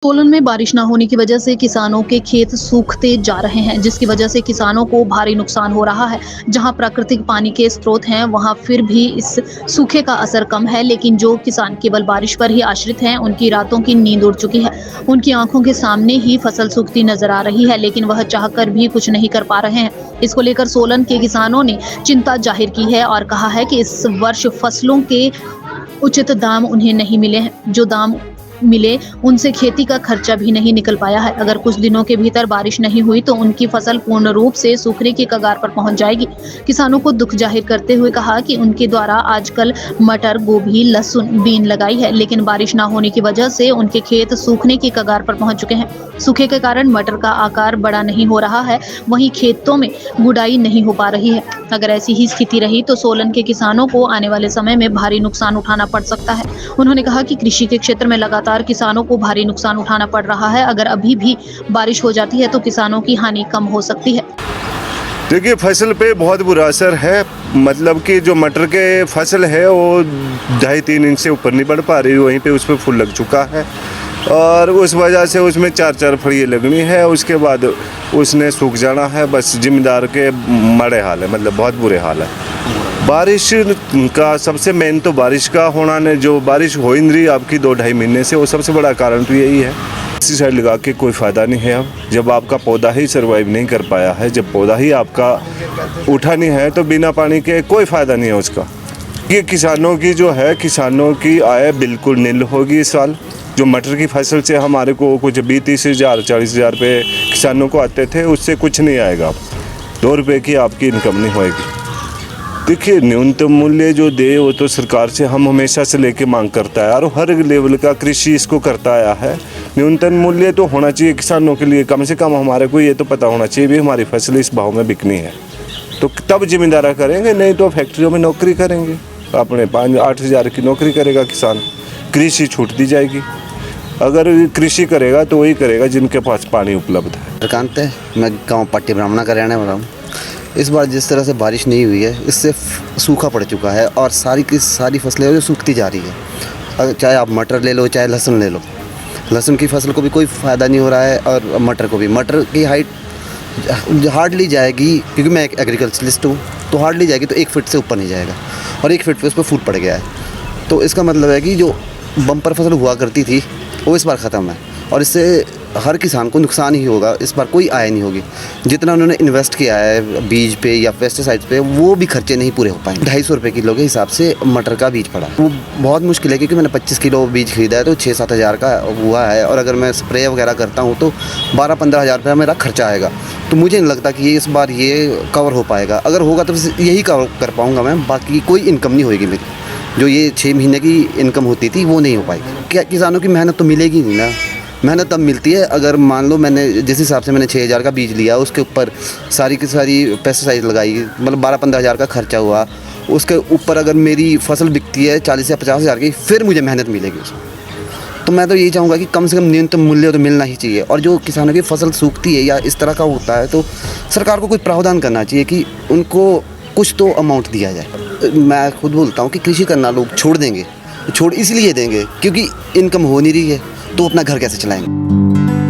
सोलन में बारिश न होने की वजह से किसानों के खेत सूखते जा रहे हैं, जिसकी वजह से किसानों को भारी नुकसान हो रहा है। जहां प्राकृतिक पानी के स्रोत हैं, वहां फिर भी इस सूखे का असर कम है, लेकिन जो किसान केवल बारिश पर ही आश्रित हैं, उनकी रातों की नींद उड़ चुकी है। उनकी आंखों के सामने ही फसल सूखती नजर आ रही है, लेकिन वह चाहकर भी कुछ नहीं कर पा रहे हैं। इसको लेकर सोलन के किसानों ने चिंता जाहिर की है और कहा है कि इस वर्ष फसलों के उचित दाम उन्हें नहीं मिले हैं। जो दाम मिले उनसे खेती का खर्चा भी नहीं निकल पाया है। अगर कुछ दिनों के भीतर बारिश नहीं हुई तो उनकी फसल पूर्ण रूप से सूखने की कगार पर पहुंच जाएगी। किसानों को दुख जाहिर करते हुए कहा कि उनके द्वारा आजकल मटर, गोभी, लहसुन बीन लगाई है, लेकिन बारिश न होने की वजह से उनके खेत सूखने की कगार पर पहुंच चुके हैं। सूखे के कारण मटर का आकार बड़ा नहीं हो रहा है, वहीं खेतों में गुडाई नहीं हो पा रही है। अगर ऐसी ही स्थिति रही तो सोलन के किसानों को आने वाले समय में भारी नुकसान उठाना पड़ सकता है। उन्होंने कहा कि कृषि के क्षेत्र में लगातार किसानों को भारी नुकसान उठाना पड़ रहा है। अगर अभी भी बारिश हो जाती है तो किसानों की हानि कम हो सकती है। देखिए, फसल पे बहुत बुरा असर है। मतलब कि जो मटर के फसल है वो 2.5-3 इंच से ऊपर नहीं बढ़ पा रही, वहीं पे उस पर फूल लग चुका है और उस वजह से उसमें 4-4 फड़ियाँ लगनी है। उसके बाद उसने सूख जाना है। बस जिम्मेदार के माड़े हाल है, मतलब बहुत बुरे हाल है। बारिश का सबसे मेन तो बारिश का होना ने, जो बारिश हो ही नहीं रही आपकी 2-2.5 महीने से, वो सबसे बड़ा कारण तो यही है। पेस्टिसाइड लगा के कोई फ़ायदा नहीं है। अब जब आपका पौधा ही सर्वाइव नहीं कर पाया है, जब पौधा ही आपका उठा नहीं है, तो बिना पानी के कोई फ़ायदा नहीं है उसका। ये किसानों की जो है, किसानों की आय बिल्कुल नील होगी इस साल। जो मटर की फसल से हमारे को कुछ 20-30 हज़ार 40 हज़ार रुपये किसानों को आते थे, उससे कुछ नहीं आएगा। अब 2 रुपये की आपकी इनकम नहीं होएगी। देखिए, न्यूनतम मूल्य जो दे वो तो सरकार से हम हमेशा से लेके मांग करता है और हर लेवल का कृषि इसको करता आया है। न्यूनतम मूल्य तो होना चाहिए किसानों के लिए, कम से कम हमारे को ये तो पता होना चाहिए भी हमारी फसल इस भाव में बिकनी है, तो तब जिम्मेदारा करेंगे। नहीं तो फैक्ट्रियों में नौकरी करेंगे, अपने 5-8 हज़ार की नौकरी करेगा किसान, कृषि छूट दी जाएगी। अगर कृषि करेगा तो वही करेगा जिनके पास पानी उपलब्ध है। प्रकांत है, मैं गाँव पट्टी ब्राह्मणा का रहने वाला हूँ। इस बार जिस तरह से बारिश नहीं हुई है, इससे सूखा पड़ चुका है और सारी की सारी फसलें जो सूखती जा रही है। चाहे आप मटर ले लो, चाहे लहसुन ले लो, लहसुन की फसल को भी कोई फ़ायदा नहीं हो रहा है और मटर को भी। मटर की हाइट हार्डली जाएगी, क्योंकि मैं एक एग्रीकल्चरलिस्ट हूँ, तो हार्डली जाएगी तो 1 फीट से ऊपर नहीं जाएगा और 1 फीट पे उस पर फूट पड़ गया है। तो इसका मतलब है कि जो बम्पर फसल हुआ करती थी वो इस बार ख़त्म है और इससे हर किसान को नुकसान ही होगा। इस बार कोई आय नहीं होगी। जितना उन्होंने इन्वेस्ट किया है बीज पे या पेस्टिसाइड्स पे, वो भी खर्चे नहीं पूरे हो पाएंगे। 250 रुपये किलो के हिसाब से मटर का बीज पड़ा, वो बहुत मुश्किल है, क्योंकि मैंने 25 किलो बीज खरीदा है तो 6-7 हज़ार का हुआ है और अगर मैं स्प्रे वगैरह करता हूँ तो 12-15 हज़ार रुपया मेरा खर्चा आएगा। तो मुझे नहीं लगता कि ये इस बार ये कवर हो पाएगा। अगर होगा तो यही कवर कर पाऊँगा मैं, बाकी कोई इनकम नहीं होगी मेरी। जो ये 6 महीने की इनकम होती थी वो नहीं हो पाएगी। क्या किसानों की मेहनत तो मिलेगी नहीं ना। मेहनत तब मिलती है अगर मान लो मैंने जिस हिसाब से मैंने 6 हज़ार का बीज लिया, उसके ऊपर सारी की सारी पेस्टिसाइड लगाई, मतलब 12-15 हज़ार का खर्चा हुआ, उसके ऊपर अगर मेरी फसल बिकती है 40 या 50 हज़ार की, फिर मुझे मेहनत मिलेगी उसमें। तो मैं तो यही चाहूँगा कि कम से कम न्यूनतम मूल्य तो मिलना ही चाहिए। और जो किसानों की फसल सूखती है या इस तरह का होता है तो सरकार को कुछ प्रावधान करना चाहिए कि उनको कुछ तो अमाउंट दिया जाए। मैं खुद बोलता हूँ कि कृषि करना लोग छोड़ देंगे, छोड़ इसलिए देंगे क्योंकि इनकम हो नहीं रही है, तो अपना घर कैसे चलाएंगे।